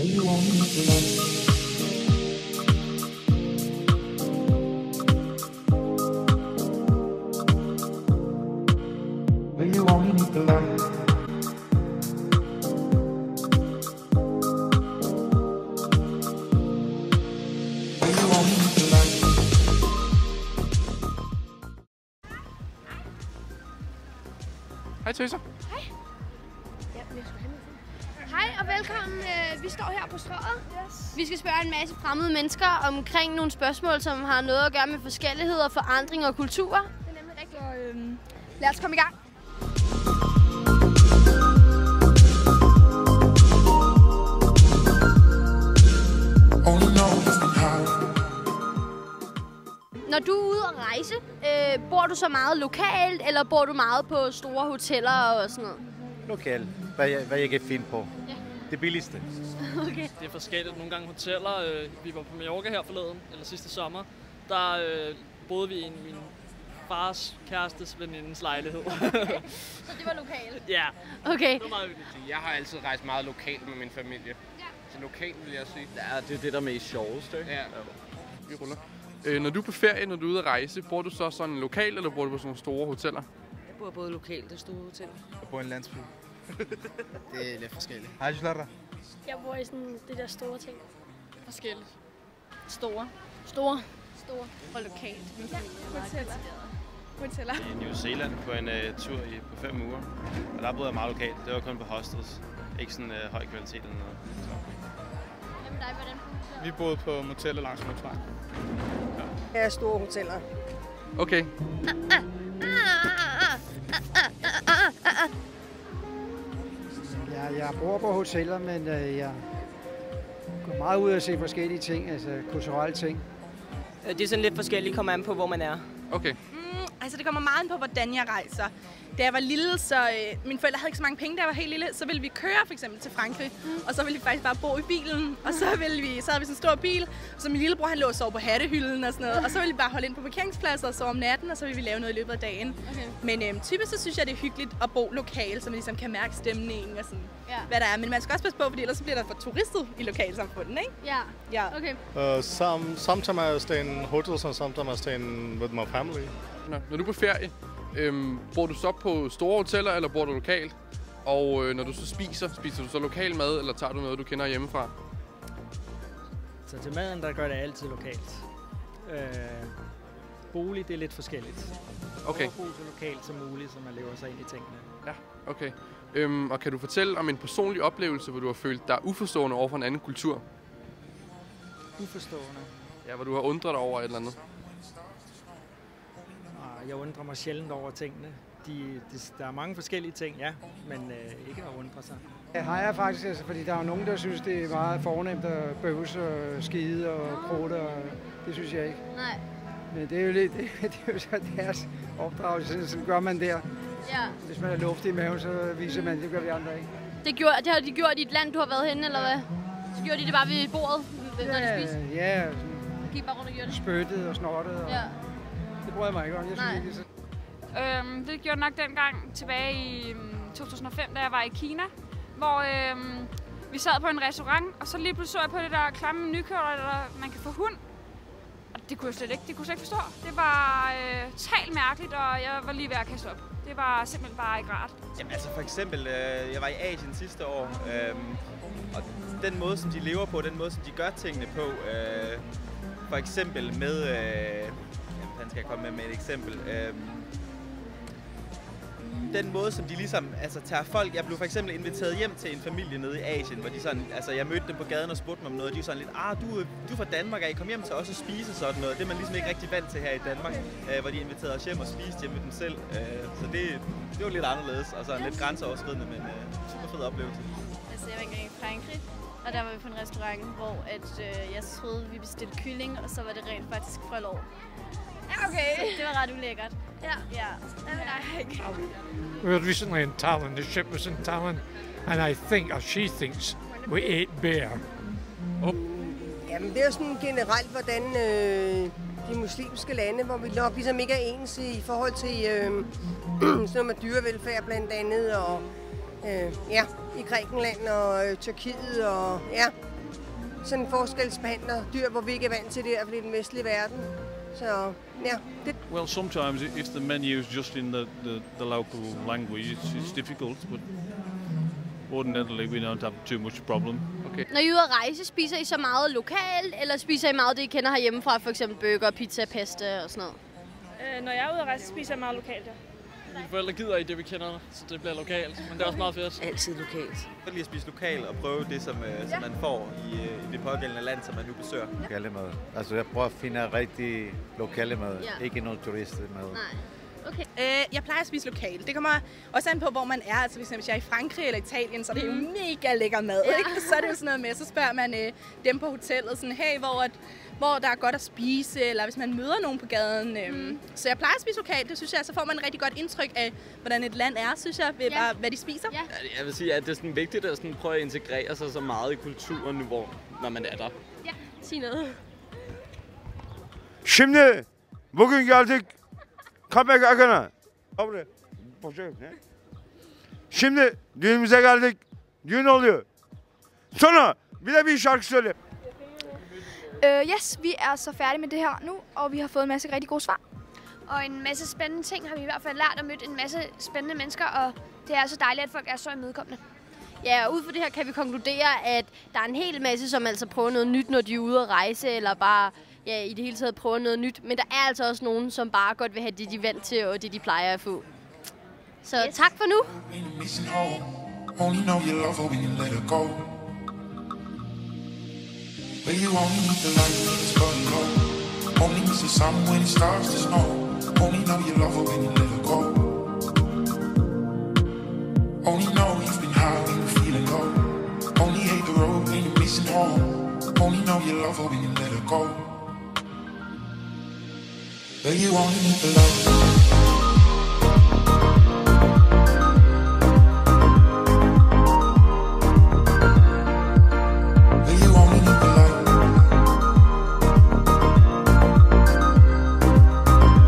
Hej Tøser. Hej. Ja, jeg skal have noget. Hej og velkommen. Vi står her på Strøget. Yes. Vi skal spørge en masse fremmede mennesker omkring nogle spørgsmål, som har noget at gøre med forskelligheder, forandring og kulturer. Det er nemlig rigtigt. Og, lad os komme i gang. Når du er ude at rejse, bor du så meget lokalt, eller bor du meget på store hoteller og sådan noget? Lokalt. Hvad jeg kan finde på. Ja. Det billigste. Okay. Det er forskelligt. Nogle gange hoteller. Vi var på Mallorca her forleden, eller sidste sommer. Der boede vi i min fars kærestes venindes lejlighed. Så det var lokalt? Ja. Okay. Det var meget hyggeligt. Jeg har altid rejst meget lokalt med min familie. Ja. Så lokalt vil jeg sige. Ja, det er det, der er mest sjovest, ikke? Ja. Vi ruller. Når du er på ferie, når du er ude at rejse, bor du så sådan lokalt, eller bor du på sådan nogle store hoteller? Jeg bor både lokalt og store hoteller. Jeg bor i en landsby. Det er lidt forskelligt. Hej, Juslara. Jeg bor i sådan det der store ting. Forskelligt. Store og lokalt. Ja, hoteller. I New Zealand på en tur på 5 uger, og der boede jeg meget lokalt. Det var kun på hostels. Ikke sådan høj kvalitet eller noget. Jamen dig, hvordan? Vi boede på moteller langs motorvejen. Ja, store hoteller. Okay. Jeg bor på hoteller, men jeg går meget ud og se forskellige ting, altså kulturelle ting. Det er sådan lidt forskelligt, kommer an på, hvor man er. Okay. Altså, det kommer meget an på, hvordan jeg rejser. Da jeg var lille, så mine forældre havde ikke så mange penge, da jeg var helt lille, så ville vi køre for eksempel til Frankrig, og så ville vi faktisk bare bo i bilen, og så havde vi sådan en stor bil, og så min lillebror han lå og sov på hattehylden og sådan noget, og så ville vi bare holde ind på parkeringspladser og sove om natten, og så ville vi lave noget i løbet af dagen. Okay. Men typisk så synes jeg, det er hyggeligt at bo lokalt, så man ligesom kan mærke stemningen og sådan, hvad der er. Men man skal også passe på, fordi ellers så bliver der for turistet i lokalsamfundet, ikke? Ja, okay. Sometimes I stay in hotels and sometimes I stay with my family. Når du er på ferie, bor du så på store hoteller, eller bor du lokalt? Og når du så spiser du så lokal mad, eller tager du noget, du kender hjemmefra? Så til maden, der gør det altid lokalt. Bolig, det er lidt forskelligt. Okay. Bo så lokalt som muligt, så man lever sig ind i tingene. Ja, okay. Og kan du fortælle om en personlig oplevelse, hvor du har følt dig uforstående over for en anden kultur? Uforstående? Ja, hvor du har undret dig over et eller andet. Jeg undrer mig sjældent over tingene. Der er mange forskellige ting, ja, men ikke at undre sig. Det har jeg faktisk, altså, fordi der er nogen, der synes, det er meget fornemt at bøvse og skide og krutte, og det synes jeg ikke. Nej. Men det er jo lidt, det er jo så deres opdragelse, så gør man der. Ja. Hvis man er luftig i maven, så viser man, det gør vi andre ikke. Det har de gjort i et land, du har været henne, eller hvad? Så gjorde de det bare ved bordet, når de spiste? Ja, gik bare rundt og gjorde det. Spyttet og snortet. Og det bruger jeg mig ikke om. Jeg synes ikke, det Det gjorde nok dengang tilbage i 2005, da jeg var i Kina, hvor vi sad på en restaurant, og så lige pludselig så jeg på det der klamme menukort, der man kan få hund. Og det kunne jeg slet ikke forstå. Det var totalt mærkeligt, og jeg var lige ved at kaste op. Det var simpelthen bare ikke rart. Jamen altså for eksempel, jeg var i Asien sidste år, og den måde, som de lever på, den måde, som de gør tingene på, for eksempel med, hvordan skal jeg komme med et eksempel? Den måde, som de ligesom tager folk. Jeg blev for eksempel inviteret hjem til en familie nede i Asien, hvor de sådan, jeg mødte dem på gaden og spurgte mig om noget, og de var sådan lidt, du er fra Danmark, og I kom hjem til os og spise sådan noget. Det er man ligesom ikke rigtig vant til her i Danmark, hvor de inviterede os hjem og spiste hjemme med dem selv. Så det var lidt anderledes, og så lidt grænseoverskridende, men super fed oplevelse. Altså, jeg var engang i Frankrig, og der var vi på en restaurant, hvor jeg troede, vi bestilte kylling, og så var det rent faktisk frølår. Okay. Så det var ret ulækkert. Ja. We were recently in Tallinn. The ship was in Tallinn, and she thinks we ate bear. Jamen, det er jo sådan generelt, hvordan de muslimske lande, hvor vi nok ligesom ikke er ens i forhold til sådan noget med dyrevelfærd blandt andet, og i Grækenland og Tyrkiet, og sådan forskelsbehandler dyr, hvor vi ikke er vant til det, i hvert fald i den vestlige verden. Så ja, det... Well, sometimes if the menu is just in the local language, it's difficult, but ordinarily we don't have too much problem. Okay. Når I er ude at rejse, spiser I så meget lokalt, eller spiser I meget det, I kender herhjemmefra, for eksempel burger, pizza, pasta og sådan noget? Når jeg er ude at rejse, spiser jeg meget lokalt, ja. Mine forældre gider ikke det, vi kender, så det bliver lokalt. Men det er også meget fedt. Altid lokalt. Jeg kan lige at spise lokalt og prøve det, som man får i det pågældende land, som man nu besøger. Lokale mad. Altså jeg prøver at finde rigtig lokale mad, ikke noget turistemad. Nej. Okay. Jeg plejer at spise lokalt. Det kommer også an på, hvor man er. Altså hvis jeg er i Frankrig eller Italien, så er det jo mega lækker mad, ikke? Så er det jo sådan noget med, så spørger man dem på hotellet, sådan, hey, hvor der er godt at spise, eller hvis man møder nogen på gaden. Så jeg plejer at spise lokalt, det synes jeg, så får man et rigtig godt indtryk af, hvordan et land er, synes jeg, ved bare, hvad de spiser. Ja, jeg vil sige, at det er sådan vigtigt at sådan prøve at integrere sig så meget i kulturen, når man er der. Ja, sig noget. Şimdi bugün geldik Köpek Akın'a. Şimdi düğünümüze geldik. Düğün oluyor. Sonra bir de bir şarkı söyle. Yes, vi er så færdige med det her nu, og vi har fået en masse rigtig gode svar. Og en masse spændende ting har vi i hvert fald lært og mødt en masse spændende mennesker, og det er så dejligt, at folk er så imødekommende. Ja, og ud fra det her kan vi konkludere, at der er en hel masse, som altså prøver noget nyt, når de er ude at rejse, eller bare i det hele taget prøver noget nyt. Men der er altså også nogen, som bare godt vil have det, de er vant til, og det, de plejer at få. Så tak for nu. Where you only need the light when it's going low. Only miss the sun when it starts to snow. Only know you love her when you let her go. Only know you've been high when you're feeling low. Only hate the road when you're missing home. Only know you love her when you let her go. Where you only need the light.